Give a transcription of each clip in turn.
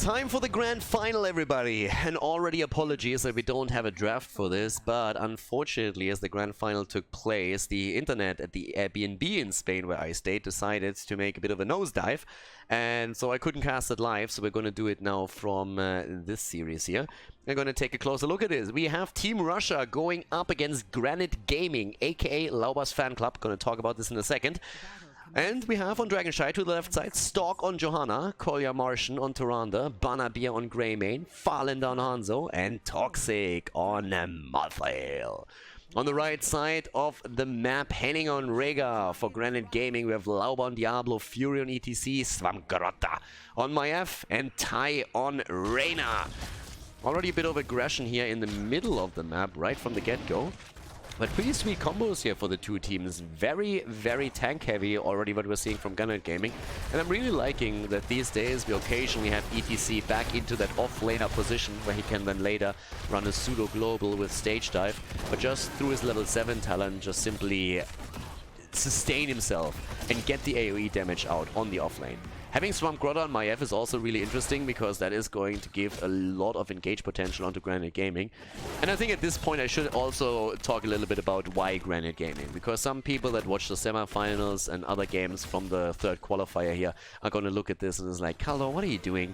Time for the grand final, everybody. And already apologies that we don't have a draft for this, but unfortunately, as the grand final took place, the internet at the Airbnb in Spain where I stayed decided to make a bit of a nosedive, and so I couldn't cast it live, so we're going to do it now from this series here. We're going to take a closer look at this. We have Team Russia going up against Granit Gaming, aka Lauber's Fanclub. Going to talk about this in a second. And we have on Dragonshy to the left side, Stalk on Johanna, Kolya Martian on Tyrande, Banabir on Greymane, Farlander on Hanzo, and Toxic on Malthael. On the right side of the map, Henning on Rega for Granit Gaming, we have Lauber on Diablo, Fury on ETC, Swamgrotta on Maiev, and Tai on Reyna. Already a bit of aggression here in the middle of the map, right from the get-go. But pretty sweet combos here for the two teams. Very, very tank heavy already what we're seeing from Granit Gaming. And I'm really liking that these days we occasionally have ETC back into that off-laner position where he can then later run a pseudo-global with stage dive. But just through his level 7 talent, just simply sustain himself and get the AoE damage out on the off-lane. Having Swamgrotta on Maiev is also really interesting because that is going to give a lot of engage potential onto Granit Gaming. And I think at this point I should also talk a little bit about why Granit Gaming. Because some people that watch the semifinals and other games from the third qualifier here are going to look at this and is like, Khaldor, what are you doing?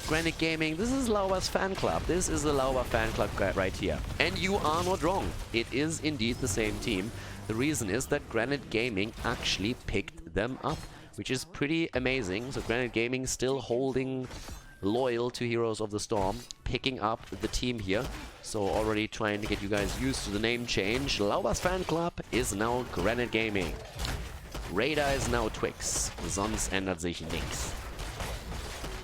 Granit Gaming, this is Lauber's fan club. This is the Lauber fan club right here. And you are not wrong. It is indeed the same team. The reason is that Granit Gaming actually picked them up, which is pretty amazing. So Granit Gaming still holding loyal to Heroes of the Storm, picking up the team here. So already trying to get you guys used to the name change. Lauber's fan club is now Granit Gaming. Radar is now Twix. Sonst ändert sich nichts.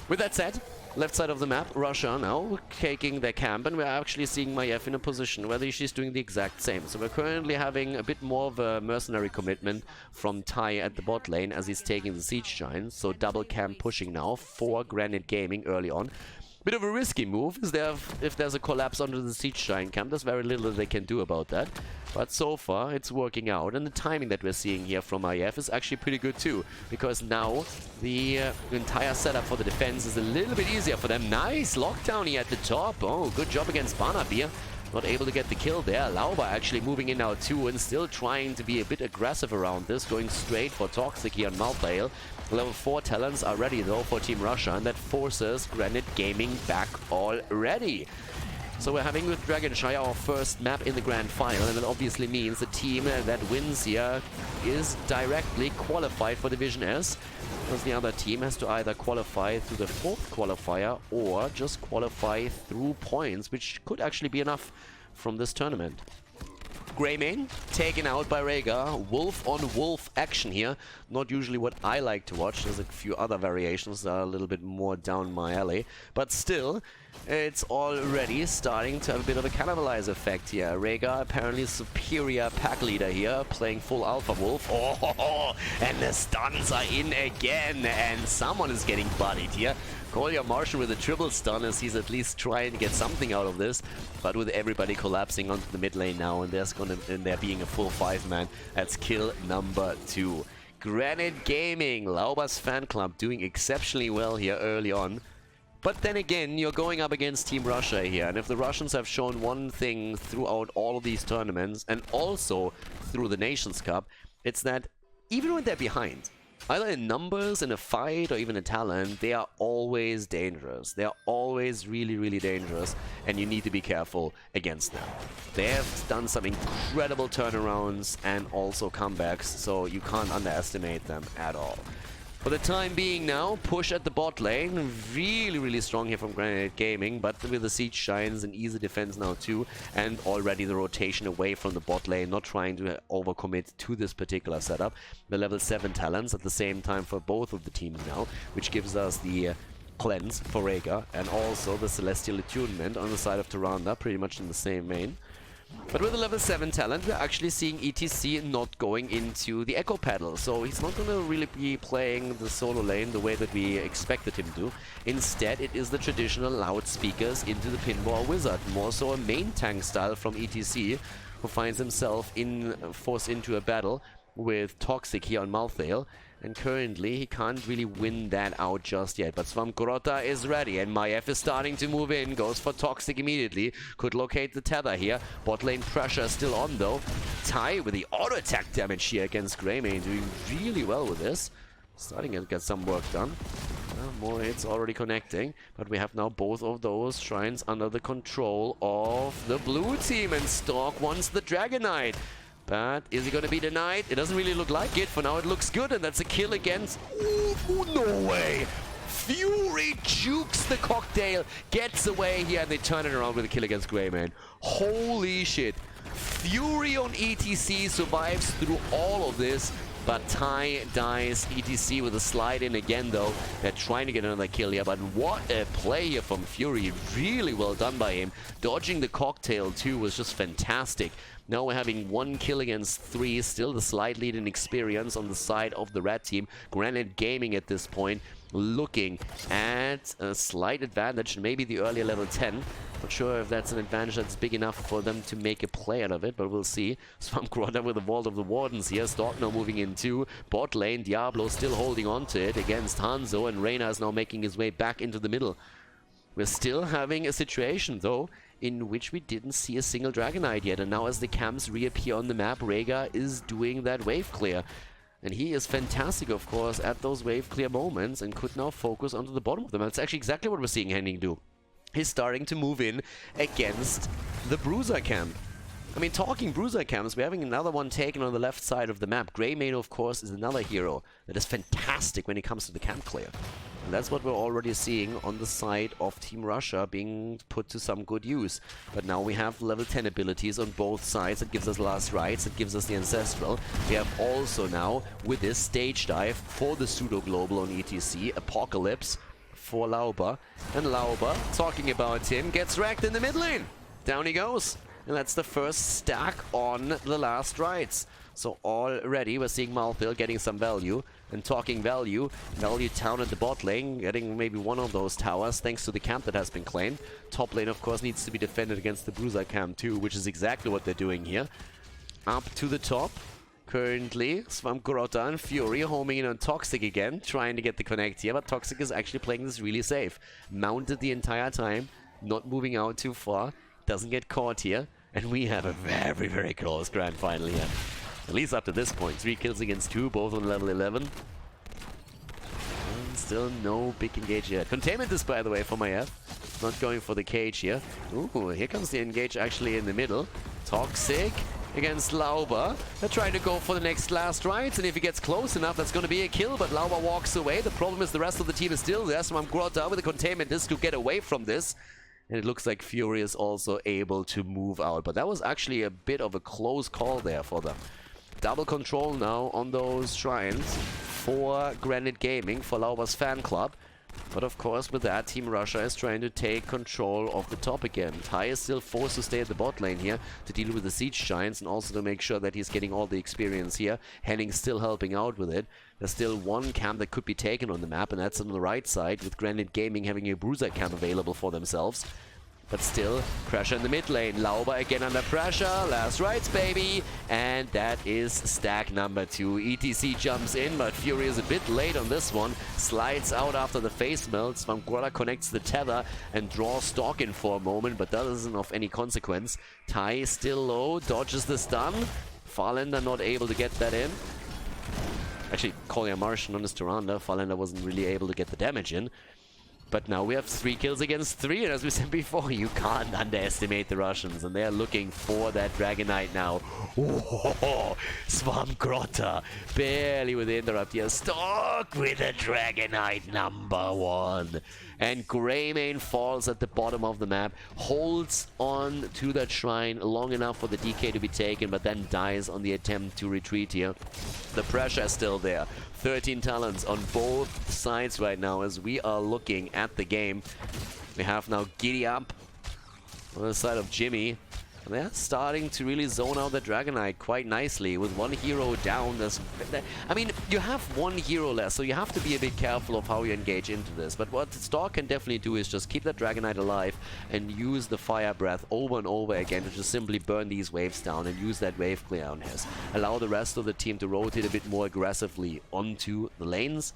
With that said, left side of the map, Russia now taking their camp, and we're actually seeing Maiev in a position where she's doing the exact same. So we're currently having a bit more of a mercenary commitment from Tai at the bot lane as he's taking the Siege Giants. So double camp pushing now for Granit Gaming early on. Bit of a risky move, is there if there's a collapse onto the Siege Giant camp. There's very little they can do about that. But so far, it's working out. And the timing that we're seeing here from Maiev is actually pretty good too. Because now, the entire setup for the defense is a little bit easier for them. Nice lockdown here at the top. Oh, good job against Banabir. Not able to get the kill there. Lauber actually moving in now too and still trying to be a bit aggressive around this. Going straight for Toxic here on Malthael. Level 4 talents are ready though for Team Russia, and that forces Granit Gaming back already. So we're having with Dragonshy our first map in the grand final, and that obviously means the team that wins here is directly qualified for Division S, because the other team has to either qualify through the fourth qualifier or just qualify through points, which could actually be enough from this tournament. Greymane taken out by Rega. Wolf on wolf action here. Not usually what I like to watch. There's a few other variations that are a little bit more down my alley. But still, it's already starting to have a bit of a cannibalize effect here. Rega apparently superior pack leader here, playing full alpha wolf. Oh, and the stuns are in again. And someone is getting bodied here. Kolya Martian with a triple stun as he's at least trying to get something out of this. But with everybody collapsing onto the mid lane now and there being a full 5-man, that's kill number 2. Granit Gaming, Lauber's fan club, doing exceptionally well here early on. But then again, you're going up against Team Russia here. And if the Russians have shown one thing throughout all of these tournaments and also through the Nations Cup, it's that even when they're behind, either in numbers, in a fight, or even a talent, they are always dangerous. They are always really, really dangerous, and you need to be careful against them. They have done some incredible turnarounds and also comebacks, so you can't underestimate them at all. For the time being now, push at the bot lane. Really, really strong here from Granit Gaming, but with the Siege Giants and easy defense now too, and already the rotation away from the bot lane, not trying to overcommit to this particular setup. The level 7 talents at the same time for both of the teams now, which gives us the cleanse for Rega and also the Celestial Attunement on the side of Tyrande, pretty much in the same vein. But with the level 7 talent, we're actually seeing ETC not going into the Echo Paddle, so he's not going to really be playing the solo lane the way that we expected him to. Instead, it is the traditional loudspeakers into the Pinball Wizard, more so a main tank style from ETC, who finds himself forced into a battle with Toxic here on Malthael. And currently, he can't really win that out just yet. But Svamgrota is ready, and Maiev is starting to move in. Goes for Toxic immediately. Could locate the tether here. Bot lane pressure still on, though. Tai with the auto-attack damage here against Greymane, doing really well with this. Starting to get some work done. More hits already connecting. But we have now both of those shrines under the control of the blue team. And Stork wants the Dragonite. But is he going to be denied? It doesn't really look like it. For now, it looks good, and that's a kill against... Ooh, no way! Fury jukes the cocktail, gets away here, and they turn it around with a kill against Greymane. Holy shit. Fury on ETC survives through all of this, but Tai dies. ETC with a slide in again, though. They're trying to get another kill here, but what a play here from Fury. Really well done by him. Dodging the cocktail, too, was just fantastic. Now we're having 1 kill against 3. Still the slight lead in experience on the side of the red team. Granit Gaming at this point looking at a slight advantage. Maybe the earlier level 10. Not sure if that's an advantage that's big enough for them to make a play out of it, but we'll see. Svamgrota with the Vault of the Wardens here. Stork now moving into bot lane. Diablo still holding on to it against Hanzo, and Reyna is now making his way back into the middle. We're still having a situation, though, in which we didn't see a single Dragonite yet. And now as the camps reappear on the map, Rhaegar is doing that wave clear. And he is fantastic, of course, at those wave clear moments and could now focus onto the bottom of them. That's actually exactly what we're seeing Henning do. He's starting to move in against the Bruiser camp. I mean, talking Bruiser camps, we're having another one taken on the left side of the map. Greymane, of course, is another hero that is fantastic when it comes to the camp clear. And that's what we're already seeing on the side of Team Russia being put to some good use. But now we have level 10 abilities on both sides. It gives us Last Rites, it gives us the Ancestral. We have also now, with this stage dive for the Pseudo Global on ETC, Apocalypse for Lauber. And Lauber, talking about him, gets wrecked in the mid lane. Down he goes. And that's the first stack on the Last Rites. So already we're seeing Malthil getting some value. And talking value town at the bot lane, getting maybe one of those towers thanks to the camp that has been claimed. Top lane, of course, needs to be defended against the Bruiser camp too, which is exactly what they're doing here. Up to the top. Currently, Svamgrota and Fury homing in on Toxic again, trying to get the connect here, but Toxic is actually playing this really safe. Mounted the entire time, not moving out too far, doesn't get caught here, and we have a very, very close grand final here. At least up to this point. 3 kills against 2, both on level 11. And still no big engage yet. Containment is, by the way, for Maiev. Not going for the cage here. Ooh, here comes the engage actually in the middle. Toxic against Lauber. They're trying to go for the next Last Rites, and if he gets close enough, that's going to be a kill, but Lauber walks away. The problem is the rest of the team is still there. Svamgrota with the containment disc to get away from this. And it looks like Fury is also able to move out. But that was actually a bit of a close call there for them. Double control now on those shrines for Granit Gaming, for Lauber's Fanclub. But of course, with that, Team Russia is trying to take control of the top again. Tai is still forced to stay at the bot lane here to deal with the Siege Giants and also to make sure that he's getting all the experience here. Henning's still helping out with it. There's still one camp that could be taken on the map, and that's on the right side, with Granit Gaming having a Bruiser camp available for themselves. But still, pressure in the mid lane. Lauber again under pressure. Last Rites, baby. And that is stack number 2. ETC jumps in, but Fury is a bit late on this one. Slides out after the face melt. Svamgrota connects the tether and draws Stork in for a moment, but that isn't of any consequence. Tai is still low, dodges the stun. Farlander not able to get that in. Actually, calling a Martian on his Tyrande. Farlander wasn't really able to get the damage in. But now we have 3 kills against 3, and as we said before, you can't underestimate the Russians, and they're looking for that Dragonite now. Oh, Svamgrota, barely with the interrupt here. Stork with a Dragonite number 1. And Greymane falls at the bottom of the map, holds on to that shrine long enough for the DK to be taken, but then dies on the attempt to retreat here. The pressure is still there. 13 talents on both sides right now as we are looking at the game. We have now Giddy Up on the side of Jimmy. They're starting to really zone out the Dragonite quite nicely with one hero down. I mean, you have one hero less, so you have to be a bit careful of how you engage into this. But what Stork can definitely do is just keep that Dragonite alive and use the Fire Breath over and over again to just simply burn these waves down and use that wave clear on his. Allow the rest of the team to rotate a bit more aggressively onto the lanes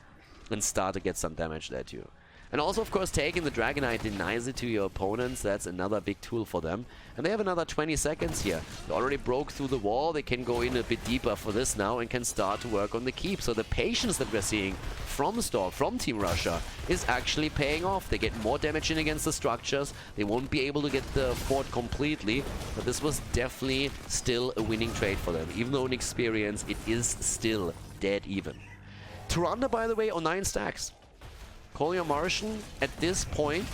and start to get some damage there too. And also, of course, taking the Dragonite denies it to your opponents. That's another big tool for them. And they have another 20 seconds here. They already broke through the wall. They can go in a bit deeper for this now and can start to work on the keep. So the patience that we're seeing from Stork, from Team Russia, is actually paying off. They get more damage in against the structures. They won't be able to get the fort completely. But this was definitely still a winning trade for them. Even though in experience, it is still dead even. Tyrande, by the way, on 9 stacks. Kolya Martian, at this point,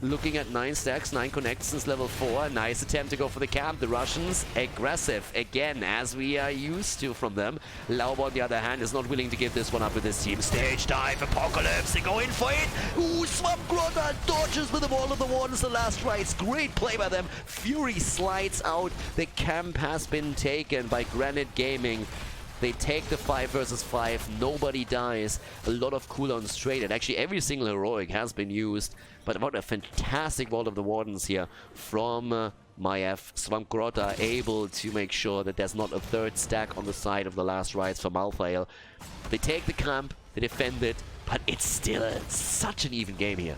looking at 9 stacks, 9 connects since level 4. Nice attempt to go for the camp. The Russians, aggressive again, as we are used to from them. Lauber, on the other hand, is not willing to give this one up with his team. Stage dive, Apocalypse, they go in for it. Ooh, Swamp Grota dodges with the Wall of the Wardens, the last rights. Great play by them. Fury slides out. The camp has been taken by Granit Gaming. They take the 5 versus 5, nobody dies, a lot of cooldowns traded. Actually, every single heroic has been used, but what a fantastic Wall of the Wardens here from Maiev. Swamp Grota able to make sure that there's not a third stack on the side of the last rights for Malthael. They take the camp, they defend it, but it's still such an even game here.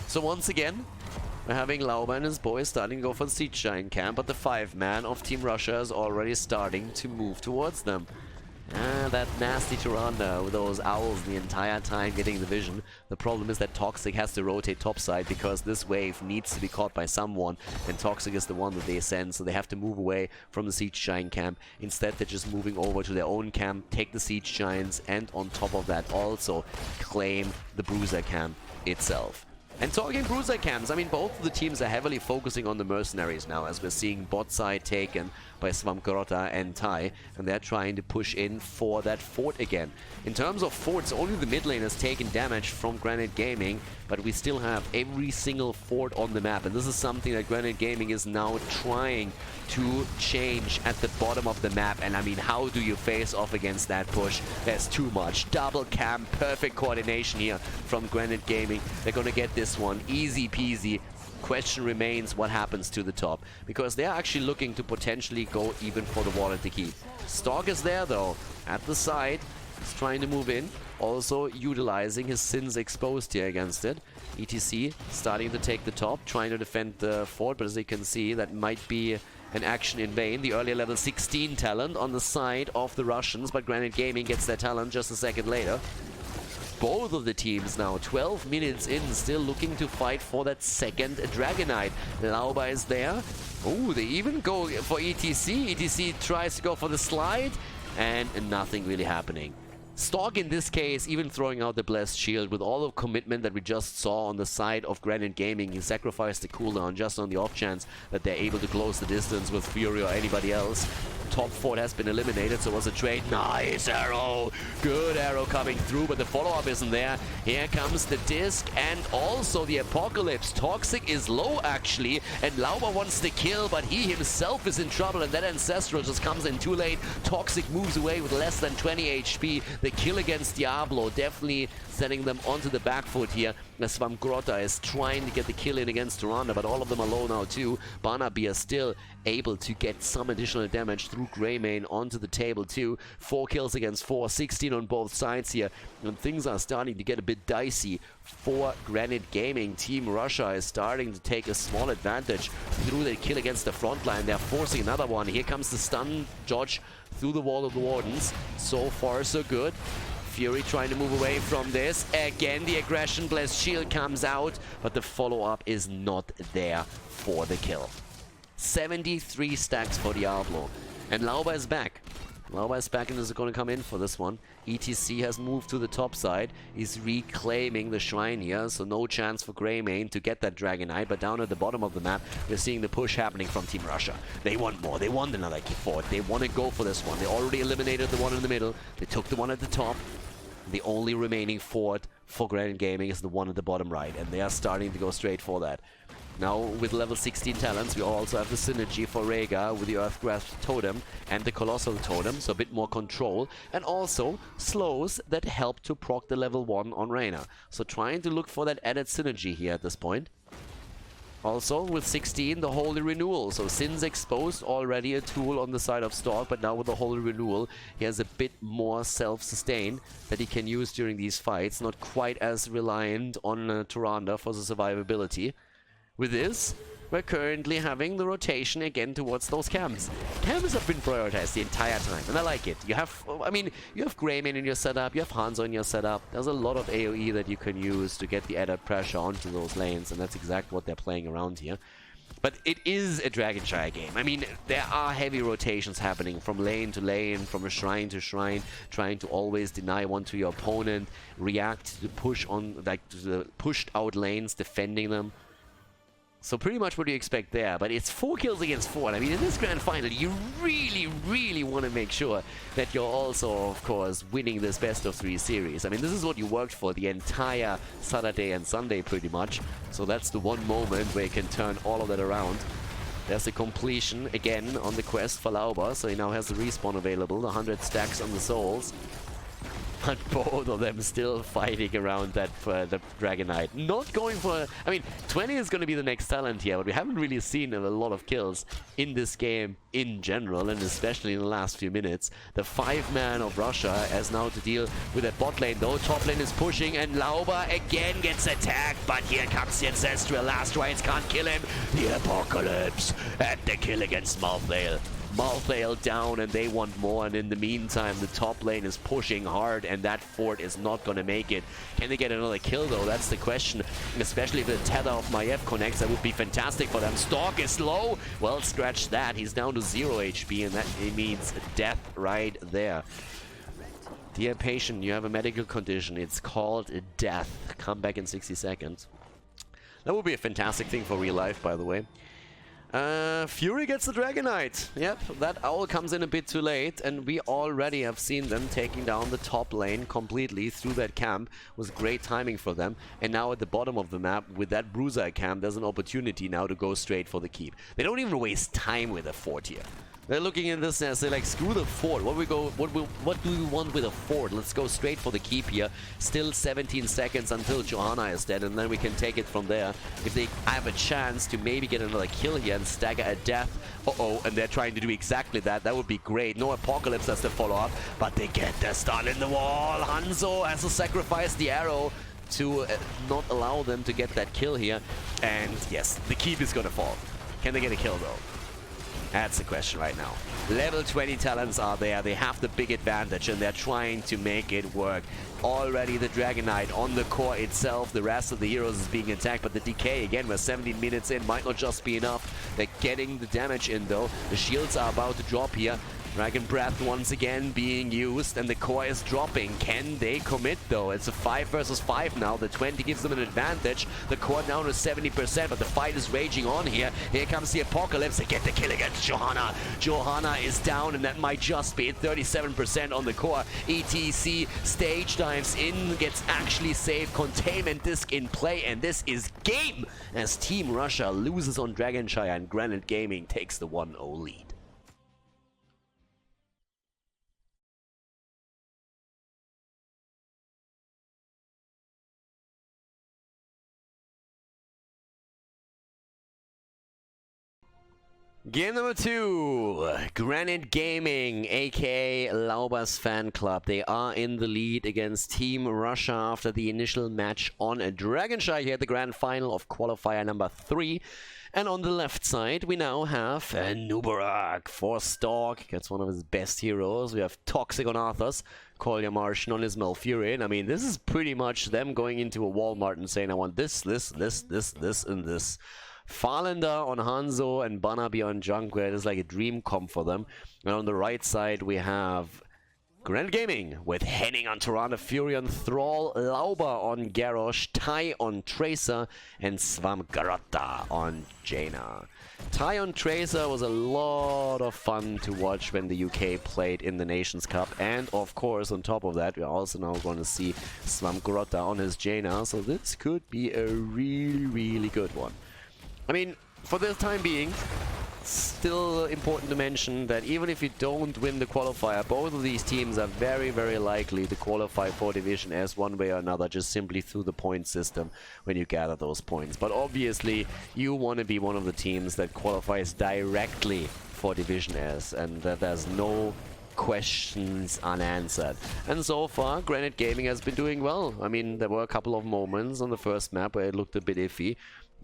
So once again, we're having Lauber and his boys starting to go for the Siege Giant camp, but the 5-man of Team Russia is already starting to move towards them. That nasty Tyrande with those owls the entire time getting the vision. The problem is that Toxic has to rotate topside because this wave needs to be caught by someone, and Toxic is the one that they send, so they have to move away from the Siege Giant camp. Instead, they're just moving over to their own camp, take the Siege Giants, and on top of that also claim the Bruiser camp itself. And talking Bruiser camps, I mean, both of the teams are heavily focusing on the mercenaries now, as we're seeing bot side taken by Swamp Grota and Tai, and they're trying to push in for that fort again. In terms of forts, only the mid lane has taken damage from Granit Gaming, but we still have every single fort on the map, and this is something that Granit Gaming is now trying to change at the bottom of the map. And I mean, how do you face off against that push? There's too much. Double camp, perfect coordination here from Granit Gaming. They're gonna get this one easy peasy. Question remains what happens to the top, because they're actually looking to potentially go even for the wall at the keep. Stork is there though, at the side. He's trying to move in, also utilizing his sins exposed here against it. ETC starting to take the top, trying to defend the fort, but as you can see, that might be an action in vain. The earlier level 16 talent on the side of the Russians, but Granit Gaming gets their talent just a second later. Both of the teams now 12 minutes in, still looking to fight for that second Dragonite. Lauber is there. Oh, they even go for ETC. ETC tries to go for the slide, and nothing really happening. Stork in this case even throwing out the Blessed Shield with all the commitment that we just saw on the side of Granit Gaming. He sacrificed the cooldown just on the off chance that they're able to close the distance with Fury or anybody else. Top fort has been eliminated, so it was a trade. Nice arrow! Good arrow coming through, but the follow-up isn't there. Here comes the disc and also the Apocalypse. Toxic is low actually, and Lauber wants the kill, but he himself is in trouble, and that Ancestral just comes in too late. Toxic moves away with less than 20 HP. The kill against Diablo definitely sending them onto the back foot here. Swamp Grota is trying to get the kill in against Tyrande, but all of them are low now too. Barnaby is still able to get some additional damage through Greymane onto the table too. 4 kills against 4, 16 on both sides here, and things are starting to get a bit dicey for Granit Gaming. Team Russia is starting to take a small advantage through the kill against the front line. They're forcing another one. Here comes the stun dodge through the Wall of the Wardens. So far so good. Fury trying to move away from this. Again, the aggression Blessed Shield comes out, but the follow-up is not there for the kill. 73 stacks for Diablo. And Lauber is back. Lauber is back and is going to come in for this one. ETC has moved to the top side. He's reclaiming the shrine here, so no chance for Greymane to get that Dragonite. But down at the bottom of the map, we're seeing the push happening from Team Russia. They want more. They want another fort. They want to go for this one. They already eliminated the one in the middle. They took the one at the top. The only remaining fort for Granit Gaming is the one at the bottom right, and they are starting to go straight for that. Now, with level 16 talents, we also have the synergy for Rhaegar with the Earthgrasp Totem and the Colossal Totem, so a bit more control. And also, slows that help to proc the level 1 on Reyna. So trying to look for that added synergy here at this point. Also, with 16, the Holy Renewal. So Sin's exposed, already a tool on the side of Stork, but now with the Holy Renewal, he has a bit more self-sustain that he can use during these fights. Not quite as reliant on Tyrande for the survivability. With this, we're currently having the rotation again towards those camps. Camps have been prioritized the entire time, and I like it. You have, I mean, you have Greymane in your setup, you have Hanzo in your setup. There's a lot of AoE that you can use to get the added pressure onto those lanes, and that's exactly what they're playing around here. But it is a Dragonshire game. I mean, there are heavy rotations happening from lane to lane, from a shrine to shrine, trying to always deny one to your opponent, react to the push on, like, to the pushed out lanes, defending them. So pretty much what you expect there, but it's 4 kills against 4. And I mean, in this grand final, you really want to make sure that you're also, of course, winning this best of 3 series. I mean, this is what you worked for the entire Saturday and Sunday, pretty much. So that's the one moment where you can turn all of that around. There's the completion, again, on the quest for Lauber, so he now has the respawn available, 100 stacks on the souls. But both of them still fighting around that the Dragon Knight. Not going for... I mean, 20 is going to be the next talent here, but we haven't really seen a lot of kills in this game in general, and especially in the last few minutes. The 5-man of Russia has now to deal with that bot lane, though. Top lane is pushing, and Lauber again gets attacked, but here comes the Ancestral. Last rights can't kill him. The Apocalypse, and the kill against Malthael. Malthael down, and they want more, and in the meantime the top lane is pushing hard, and that fort is not gonna make it. Can they get another kill though? That's the question, and especially if the tether of Maiev connects, that would be fantastic for them. Stork is low. Well, scratch that. He's down to 0 HP, and that means death right there. Dear patient, you have a medical condition. It's called death. Come back in 60 seconds. That would be a fantastic thing for real life, by the way. Fury gets the Dragon Knight. Yep, that owl comes in a bit too late, and we already have seen them taking down the top lane completely through that camp. It was great timing for them, and now at the bottom of the map with that Bruiser camp, there's an opportunity now to go straight for the keep. They don't even waste time with a fort here. They're looking at this and they're like, screw the fort. What do we want with a fort? Let's go straight for the keep here. Still 17 seconds until Johanna is dead, and then we can take it from there. If they have a chance to maybe get another kill here and stagger a death. Uh-oh, and they're trying to do exactly that. That would be great. No Apocalypse has to follow up, but they get the stun in the wall. Hanzo has to sacrifice the arrow to not allow them to get that kill here. And yes, the keep is gonna fall. Can they get a kill though? That's the question right now. Level 20 talents are there. They have the big advantage, and they're trying to make it work. Already the Dragon Knight on the core itself. The rest of the heroes is being attacked, but the decay, again, we're 17 minutes in, might not just be enough. They're getting the damage in, though. The shields are about to drop here. Dragon Breath once again being used, and the core is dropping. Can they commit though? It's a 5 versus 5 now. The 20 gives them an advantage. The core down to 70%, but the fight is raging on here. Here comes the Apocalypse. They get the kill against Johanna. Johanna is down, and that might just be 37% on the core. ETC stage dives in, gets actually saved. Containment disc in play, and this is game as Team Russia loses on Dragonshire, and Granit Gaming takes the 1-0 lead. Game number 2, Granit Gaming, aka Lauber's Fanclub. They are in the lead against Team Russia after the initial match on Dragonshire here at the grand final of qualifier number 3. And on the left side, we now have Nubarak for Stork. Gets one of his best heroes. We have Toxic on Arthas, Kolya Martian on his Malfurion. I mean, this is pretty much them going into a Walmart and saying, I want this, and this. Farlander on Hanzo and Banabi on Junkrat is like a dream comp for them. And on the right side we have Granit Gaming with Henning on Tyrande, Fury on Thrall, Lauber on Garrosh, Tai on Tracer, and Svamgarota on Jaina. Tai on Tracer was a lot of fun to watch when the UK played in the Nations Cup, and of course on top of that we're also now going to see Svamgarota on his Jaina, so this could be a really good one. I mean, for the time being, still important to mention that even if you don't win the qualifier, both of these teams are very, very likely to qualify for Division S one way or another, just simply through the point system when you gather those points. But obviously, you want to be one of the teams that qualifies directly for Division S, and that there's no questions unanswered. And so far, Granit Gaming has been doing well. I mean, there were a couple of moments on the first map where it looked a bit iffy,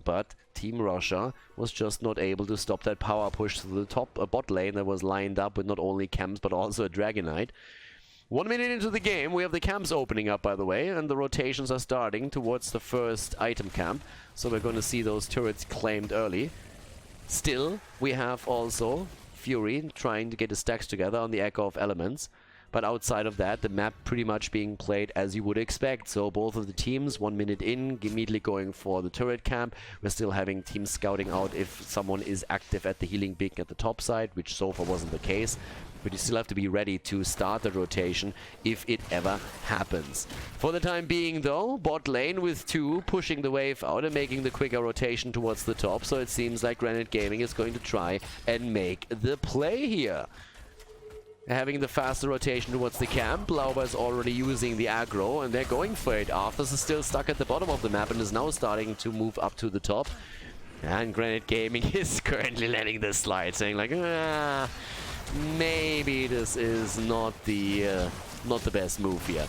but Team Russia was just not able to stop that power push to the top bot lane that was lined up with not only camps but also a Dragonite. 1 minute into the game, we have the camps opening up, by the way, and the rotations are starting towards the first item camp, so we're going to see those turrets claimed early. Still, we have also Fury trying to get his stacks together on the Echo of Elements. But outside of that, the map pretty much being played as you would expect. So both of the teams, 1 minute in, immediately going for the turret camp. We're still having teams scouting out if someone is active at the healing beacon at the top side, which so far wasn't the case. But you still have to be ready to start the rotation if it ever happens. For the time being, though, bot lane with 2 pushing the wave out and making the quicker rotation towards the top. So it seems like Granit Gaming is going to try and make the play here. Having the faster rotation towards the camp. Lauber is already using the aggro, and they're going for it. Arthas is still stuck at the bottom of the map and is now starting to move up to the top. And Granit Gaming is currently letting this slide, saying like, maybe this is not the best move here.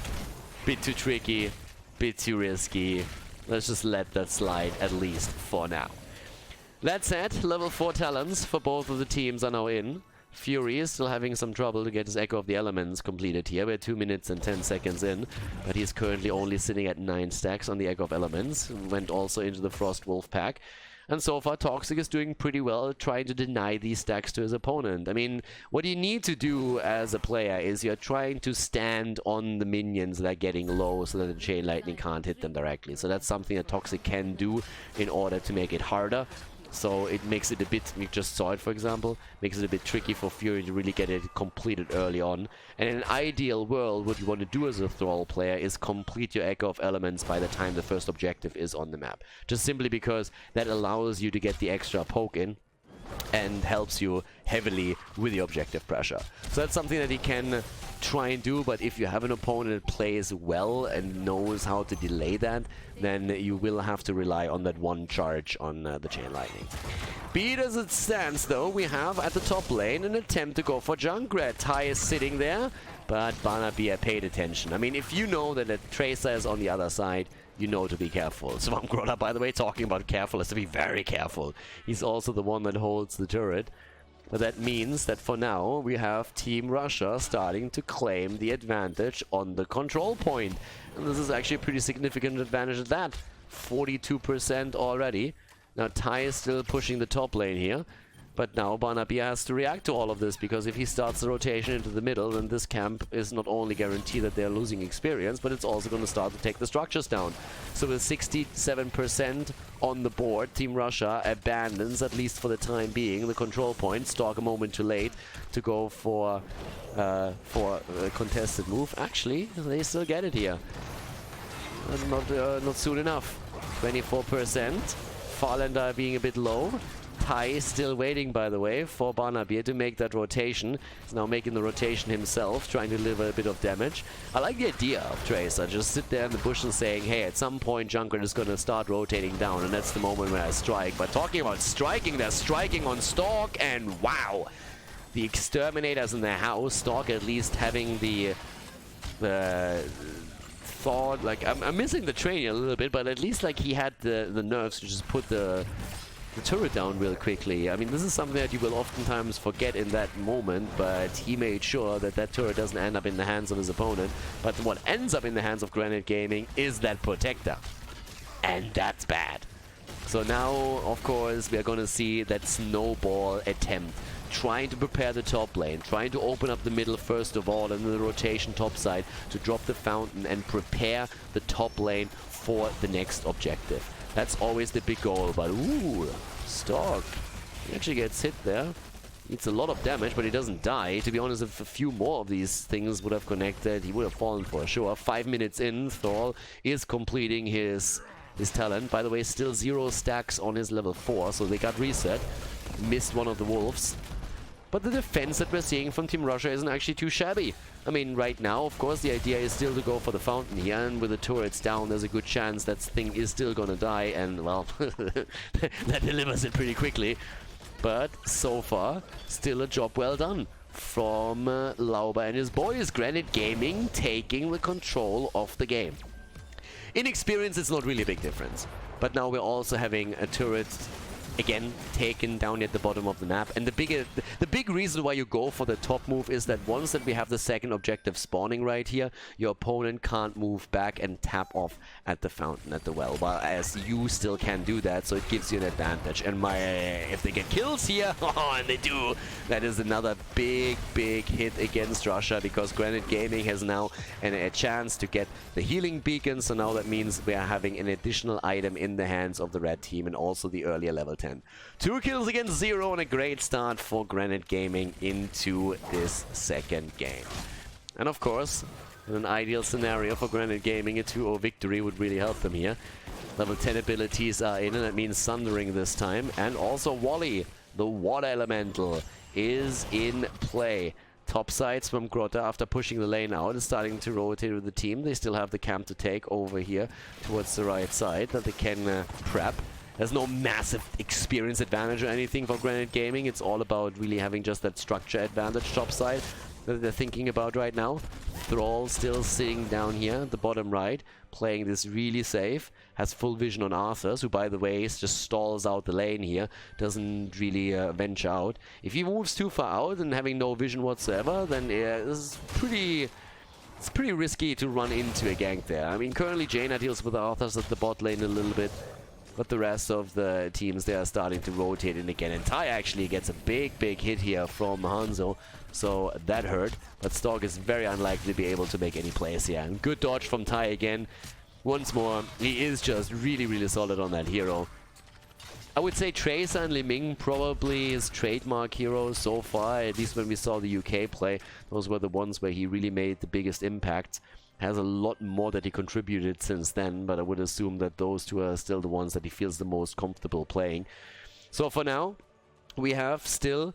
Bit too tricky, bit too risky. Let's just let that slide, at least for now. That said, level 4 talents for both of the teams are now in. Fury is still having some trouble to get his Echo of the Elements completed here. We're 2 minutes and 10 seconds in, but he's currently only sitting at 9 stacks on the Echo of Elements. Went also into the Frost Wolf pack. And so far, Toxic is doing pretty well trying to deny these stacks to his opponent. I mean, what you need to do as a player is you're trying to stand on the minions that are getting low so that the Chain Lightning can't hit them directly. So that's something that Toxic can do in order to make it harder. So it makes it a bit, we just saw it for example, makes it a bit tricky for Fury to really get it completed early on. And in an ideal world, what you want to do as a Thrall player is complete your Echo of Elements by the time the first objective is on the map. Just simply because that allows you to get the extra poke in and helps you heavily with the objective pressure. So that's something that he can try and do, but if you have an opponent that plays well and knows how to delay that, then you will have to rely on that one charge on the Chain Lightning. Be it as it stands, though, we have at the top lane an attempt to go for Junkrat. Tai is sitting there, but Barnaby paid attention. I mean, if you know that a Tracer is on the other side, you know to be careful. Swamgrota, by the way, talking about careful, is to be very careful. He's also the one that holds the turret. But that means that for now, we have Team Russia starting to claim the advantage on the control point. And this is actually a pretty significant advantage at that. 42% already. Now, Tai is still pushing the top lane here. But now Barnaby has to react to all of this, because if he starts the rotation into the middle, then this camp is not only guaranteed that they're losing experience, but it's also going to start to take the structures down. So with 67% on the board, Team Russia abandons, at least for the time being, the control point. Stalk a moment too late to go for a contested move. Actually, they still get it here. Not soon enough. 24%. Farlander being a bit low. Tai is still waiting, by the way, for Barnaby to make that rotation. He's now making the rotation himself, trying to deliver a bit of damage. I like the idea of Tracer. Just sit there in the bush and saying, hey, at some point Junkrat is going to start rotating down, and that's the moment where I strike. But talking about striking, they're striking on Stalk, and wow! The Exterminator's in their house. Stalk at least having the thought, like, I'm missing the training a little bit, but at least like he had the nerves to just put the turret down real quickly. I mean, this is something that you will oftentimes forget in that moment, but he made sure that that turret doesn't end up in the hands of his opponent. But what ends up in the hands of Granit Gaming is that protector. And that's bad. So now, of course, we are going to see that snowball attempt. Trying to prepare the top lane, trying to open up the middle first of all, and then the rotation top side to drop the fountain and prepare the top lane for the next objective. That's always the big goal, but ooh, Stalk. He actually gets hit there. Eats a lot of damage, but he doesn't die. To be honest, if a few more of these things would have connected, he would have fallen for sure. 5 minutes in, Thrall is completing his his talent. By the way, still 0 stacks on his level 4, so they got reset. Missed one of the wolves. But the defense that we're seeing from Team Russia isn't actually too shabby. I mean, right now, of course, the idea is still to go for the fountain here, and with the turrets down, there's a good chance that thing is still gonna die, and, well, that delivers it pretty quickly. But, so far, still a job well done from Lauber and his boys. Granit Gaming taking the control of the game. In experience, it's not really a big difference. But now we're also having a turret again taken down at the bottom of the map, and the big reason why you go for the top move is that once that we have the second objective spawning right here, your opponent can't move back and tap off at the fountain at the well, while as you still can do that, so it gives you an advantage. And if they get kills here, and they do, that is another big hit against Russia, because Granit Gaming has now a chance to get the healing beacon, so now that means we are having an additional item in the hands of the red team, and also the earlier level 10. 2 kills against 0, and a great start for Granit Gaming into this second game. And of course, in an ideal scenario for Granit Gaming, a 2-0 victory would really help them here. Level 10 abilities are in, and that means Sundering this time. And also Wally, the water elemental, is in play. Top sides from Grotta after pushing the lane out is starting to rotate with the team. They still have the camp to take over here towards the right side that they can prep. There's no massive experience advantage or anything for Granit Gaming. It's all about really having just that structure advantage top side that they're thinking about right now. Thrall still sitting down here at the bottom right, playing this really safe. Has full vision on Arthurs, who by the way just stalls out the lane here. Doesn't really venture out. If he moves too far out and having no vision whatsoever, then this is it's pretty risky to run into a gank there. I mean, currently Jaina deals with Arthurs at the bot lane a little bit, but the rest of the teams, they are starting to rotate in again. And Tai actually gets a big hit here from Hanzo, so that hurt. But Stork is very unlikely to be able to make any plays here. And good dodge from Tai again. Once more, he is just really solid on that hero. I would say Tracer and Liming probably his trademark heroes so far, at least when we saw the UK play. Those were the ones where he really made the biggest impact. Has a lot more that he contributed since then, but I would assume that those two are still the ones that he feels the most comfortable playing. So for now, we have still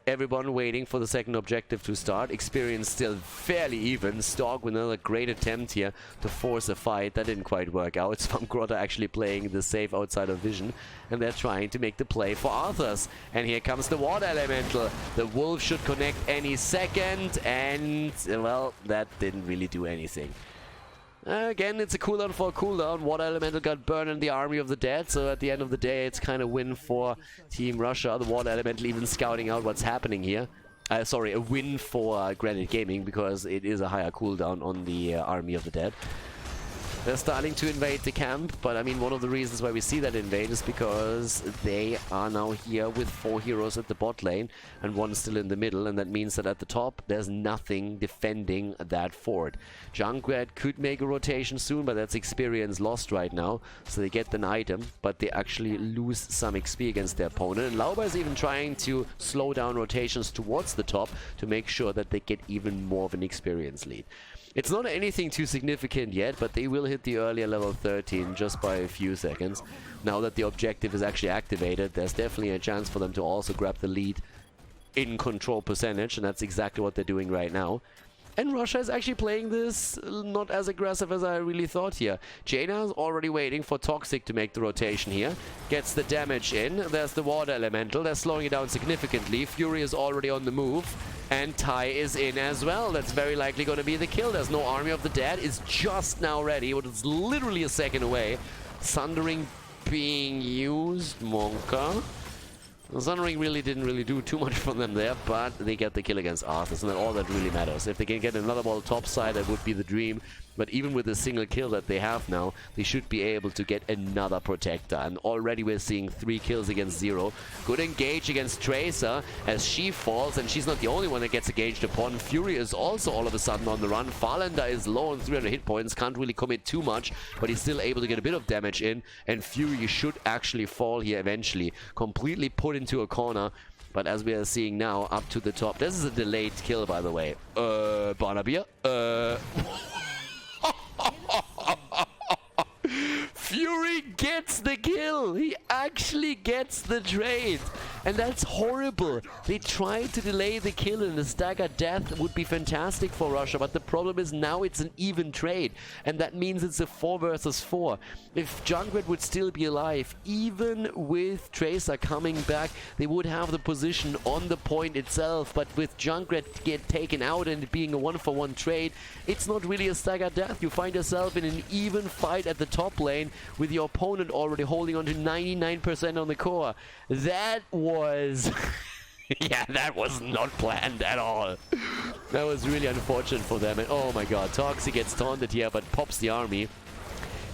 everyone waiting for the second objective to start. Experience still fairly even. Stork with another great attempt here to force a fight. That didn't quite work out. Grotta actually playing the safe outside of vision, and they're trying to make the play for Arthurs. And here comes the water elemental. The wolf should connect any second, and well, that didn't really do anything. Again, it's a cooldown for a cooldown. Water Elemental got burned in the Army of the Dead, so at the end of the day, it's kind of win for Team Russia. The Water Elemental even scouting out what's happening here. Sorry, a win for Granit Gaming, because it is a higher cooldown on the Army of the Dead. They're starting to invade the camp, but I mean, one of the reasons why we see that invade is because they are now here with 4 heroes at the bot lane and 1 still in the middle, and that means that at the top there's nothing defending that fort. Junkrat could make a rotation soon, but that's experience lost right now, so they get an item, but they actually lose some XP against their opponent. And Lauber is even trying to slow down rotations towards the top to make sure that they get even more of an experience lead. It's not anything too significant yet, but they will hit the earlier level 13 just by a few seconds. Now that the objective is actually activated, there's definitely a chance for them to also grab the lead in control percentage, and that's exactly what they're doing right now. And Russia is actually playing this not as aggressive as I really thought here. Jaina is already waiting for Toxic to make the rotation here. Gets the damage in. There's the Water Elemental. They're slowing it down significantly. Fury is already on the move. And Tai is in as well. That's very likely going to be the kill. There's no Army of the Dead. It's just now ready. It's literally a second away. Sundering being used. Monka. Sundering really didn't do too much for them there, but they get the kill against Arthurs, and that's all that really matters. If they can get another ball top side, that would be the dream. But even with the single kill that they have now, they should be able to get another Protector. And already we're seeing 3 kills against 0. Good engage against Tracer as she falls, and she's not the only one that gets engaged upon. Fury is also all of a sudden on the run. Farlander is low on 300 hit points, can't really commit too much, but he's still able to get a bit of damage in. And Fury should actually fall here eventually. Completely put into a corner. But as we are seeing now, up to the top. This is a delayed kill, by the way. Barnabier? Fury gets the kill. He actually gets the trade. And that's horrible. They tried to delay the kill, and the stagger death would be fantastic for Russia. But the problem is now it's an even trade. And that means it's a 4 versus 4. If Junkrat would still be alive, even with Tracer coming back, they would have the position on the point itself. But with Junkrat get taken out and it being a 1-for-1 trade, it's not really a stagger death. You find yourself in an even fight at the top lane with your opponent already holding on to 99% on the core. That was... yeah, that was not planned at all. That was really unfortunate for them. And oh my god, Toxic gets taunted here but pops the army.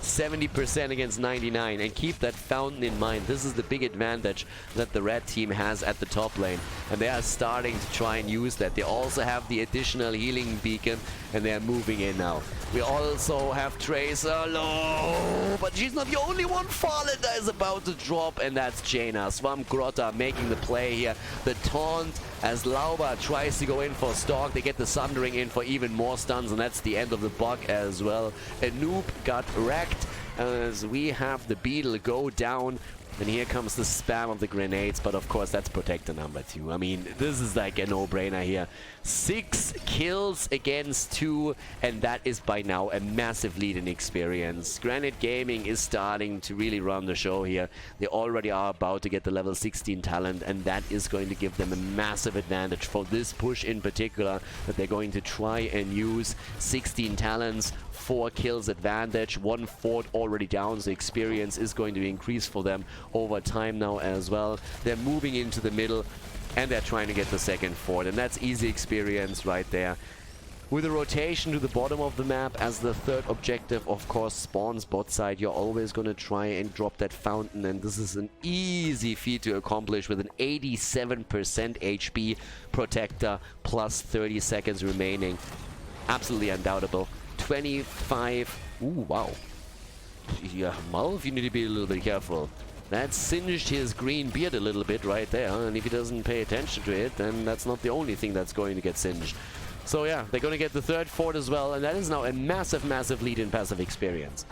70% against 99, and keep that fountain in mind. This is the big advantage that the red team has at the top lane, and they are starting to try and use that. They also have the additional healing beacon, and they are moving in now. We also have Tracer low, but she's not the only one. Farlander is about to drop, and that's Jaina. Swamp Grotta making the play here. The taunt as Lauber tries to go in for Stalk. They get the Sundering in for even more stuns, and that's the end of the buck as well. A noob got wrecked as we have the Beetle go down. And here comes the spam of the grenades, but of course that's protector number 2. I mean, this is like a no-brainer here. 6 kills against 2, and that is by now a massive lead in experience. Granit Gaming is starting to really run the show here. They already are about to get the level 16 talent, and that is going to give them a massive advantage for this push in particular, that they're going to try and use 16 talents, 4 kills advantage, 1 fort already down, so experience is going to increase for them over time now as well. They're moving into the middle and they're trying to get the second fort, and that's easy experience right there. With a rotation to the bottom of the map as the third objective, of course, spawns bot side, you're always going to try and drop that fountain, and this is an easy feat to accomplish with an 87% HP protector plus 30 seconds remaining. Absolutely undoubtable. 25. Ooh, wow. Yeah, Malv, you need to be a little bit careful. That singed his green beard a little bit right there, and if he doesn't pay attention to it, then that's not the only thing that's going to get singed. So yeah, they're going to get the third fort as well, and that is now a massive, massive lead in passive experience.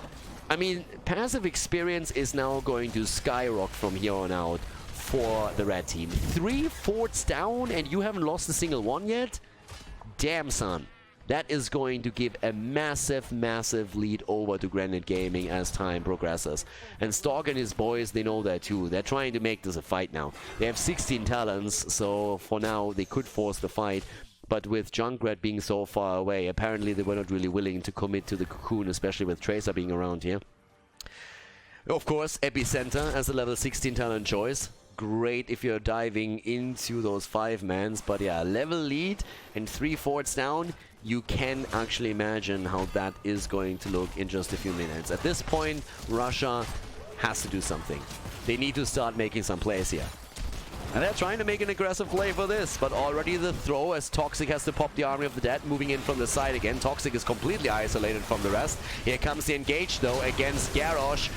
I mean, passive experience is now going to skyrocket from here on out for the red team. 3 forts down, and you haven't lost a single one yet? Damn, son. That is going to give a massive, massive lead over to Granit Gaming as time progresses. And Stalk and his boys, they know that too. They're trying to make this a fight now. They have 16 talents, so for now they could force the fight. But with Junkrat being so far away, apparently they were not really willing to commit to the cocoon, especially with Tracer being around here. Of course, Epicenter as a level 16 talent choice. Great if you're diving into those 5-mans, but yeah, level lead and 3 forts down. You can actually imagine how that is going to look in just a few minutes. At this point, Russia has to do something. They need to start making some plays here. And they're trying to make an aggressive play for this, but already the throw as Toxic has to pop the Army of the Dead, moving in from the side again. Toxic is completely isolated from the rest. Here comes the engage though against Garrosh.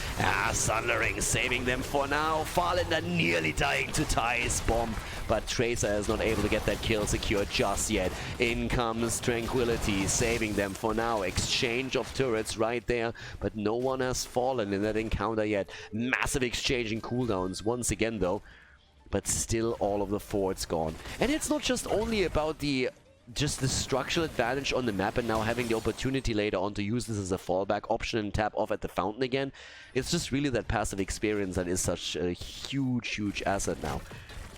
Sundering saving them for now. Farlander nearly dying to Ty's bomb, but Tracer is not able to get that kill secured just yet. In comes Tranquility, saving them for now. Exchange of turrets right there, but no one has fallen in that encounter yet. Massive exchange in cooldowns once again though. But still all of the forts gone. And it's not just only about the structural advantage on the map and now having the opportunity later on to use this as a fallback option and tap off at the fountain again. It's just really that passive experience that is such a huge, huge asset now.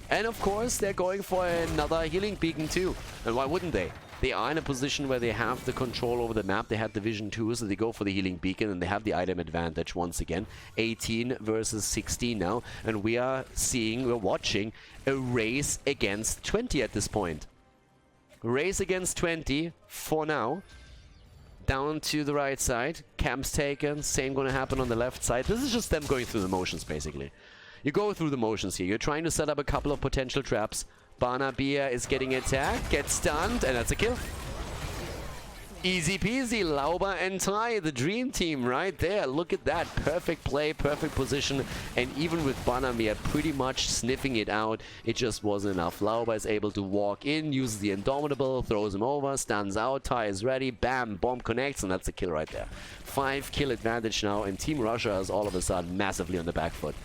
And of course, they're going for another healing beacon too. And why wouldn't they? They are in a position where they have the control over the map. They had Division 2, so they go for the healing beacon, and they have the item advantage once again. 18 versus 16 now, and we're watching a race against 20 at this point. Race against 20 for now. Down to the right side. Camps taken. Same gonna happen on the left side. This is just them going through the motions, basically. You go through the motions here. You're trying to set up a couple of potential traps. Barnaby is getting attacked, gets stunned, and that's a kill. Easy peasy, Lauber and Ty, the dream team right there. Look at that. Perfect play, perfect position. And even with Banamir pretty much sniffing it out, it just wasn't enough. Lauber is able to walk in, uses the Indomitable, throws him over, stands out. Ty is ready. Bam, bomb connects, and that's a kill right there. 5 kill advantage now, and Team Russia is all of a sudden massively on the back foot.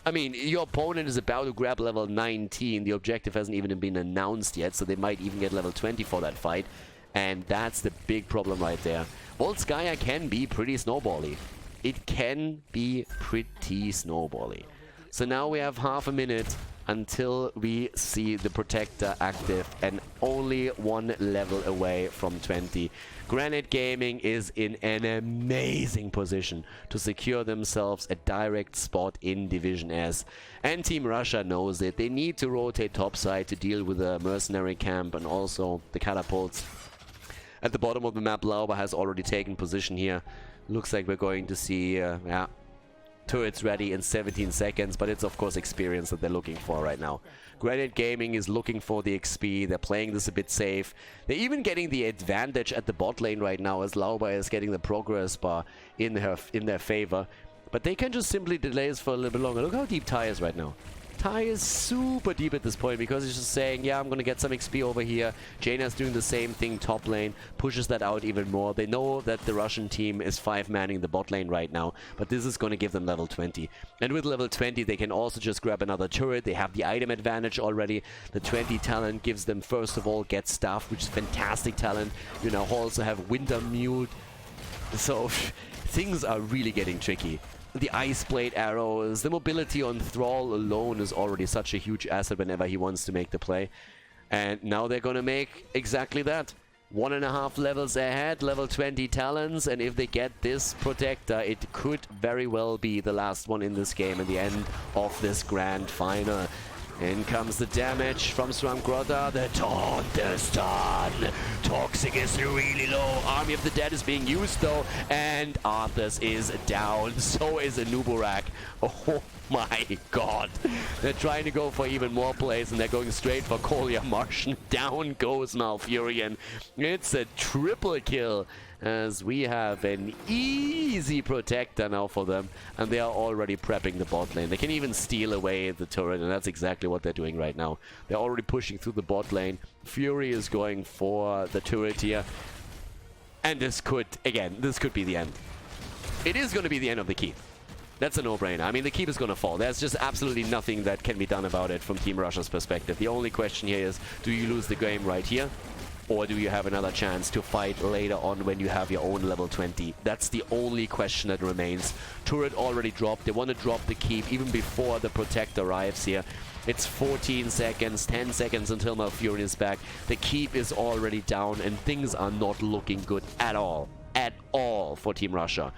I mean, your opponent is about to grab level 19. The objective hasn't even been announced yet, so they might even get level 20 for that fight. And that's the big problem right there. Volskaya can be pretty snowbally. It can be pretty snowbally. So now we have half a minute until we see the Protector active, and only 1 level away from 20. Granit Gaming is in an amazing position to secure themselves a direct spot in Division S. And Team Russia knows it. They need to rotate topside to deal with the mercenary camp and also the catapults. At the bottom of the map, Lauber has already taken position here. Looks like we're going to see turrets ready in 17 seconds, but it's of course experience that they're looking for right now. Granit Gaming is looking for the XP. They're playing this a bit safe. They're even getting the advantage at the bot lane right now, as Lauber is getting the progress bar in their favor. But they can just simply delay this for a little bit longer. Look how deep Ty is right now. Ty is super deep at this point because he's just saying, yeah, I'm going to get some XP over here. Jaina's doing the same thing top lane, pushes that out even more. They know that the Russian team is 5-manning the bot lane right now, but this is going to give them level 20. And with level 20, they can also just grab another turret. They have the item advantage already. The 20 talent gives them, first of all, get stuff, which is fantastic talent. You now also have Winter Mute. So things are really getting tricky. The Ice Blade arrows, the mobility on Thrall alone is already such a huge asset whenever he wants to make the play. And now they're going to make exactly that. 1.5 levels ahead, level 20 talents, and if they get this Protector, it could very well be the last one in this game and the end of this grand final. In comes the damage from Sramgrota. The taunt is done. Toxic is really low. Army of the Dead is being used though. And Arthas is down. So is a Nuburak. Oh my god. They're trying to go for even more plays and they're going straight for Kolya Martian. Down goes Malfurion. It's a triple kill, as we have an easy Protector now for them, and they are already prepping the bot lane. They can even steal away the turret, and that's exactly what they're doing right now. They're already pushing through the bot lane. Fury is going for the turret here, and this could be the end. It is going to be the end of the keep. That's a no-brainer. I mean, the keep is going to fall. There's just absolutely nothing that can be done about it from Team Russia's perspective. The only question here is, do you lose the game right here? Or do you have another chance to fight later on when you have your own level 20? That's the only question that remains. Turret already dropped. They want to drop the keep even before the Protector arrives here. It's 14 seconds, 10 seconds until Malfurion is back. The keep is already down and things are not looking good at all. At all for Team Russia.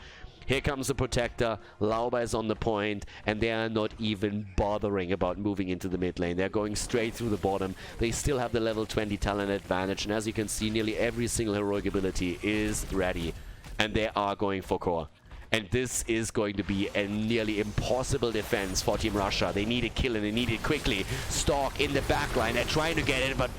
Here comes the Protector, Lauber is on the point, and they are not even bothering about moving into the mid lane. They're going straight through the bottom. They still have the level 20 talent advantage, and as you can see, nearly every single heroic ability is ready. And they are going for core. And this is going to be a nearly impossible defense for Team Russia. They need a kill and they need it quickly. Stalk in the backline. They're trying to get it, but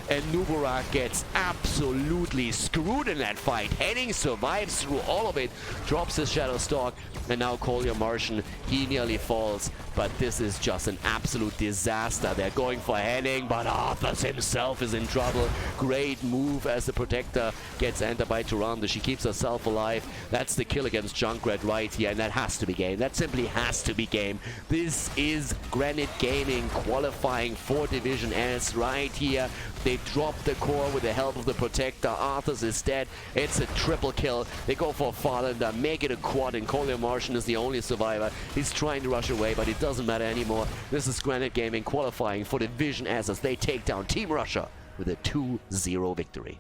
and Nuburak gets absolutely screwed in that fight. Henning survives through all of it, drops his Shadow Stalk, and now Kolya Martian, he nearly falls. But this is just an absolute disaster. They're going for Henning, but Arthas himself is in trouble. Great move as the Protector gets entered by Tyrande. She keeps herself alive. That's the kill against Junkrat right here, and that has to be game. That simply has to be game. This is Granit Gaming qualifying for Division S right here. They drop the core with the help of the Protector. Arthas is dead. It's a triple kill. They go for Farlander, make it a quad, and Kolya Martian is the only survivor. He's trying to rush away, but it doesn't matter anymore. This is Granit Gaming qualifying for Division S as they take down Team Russia with a 2-0 victory.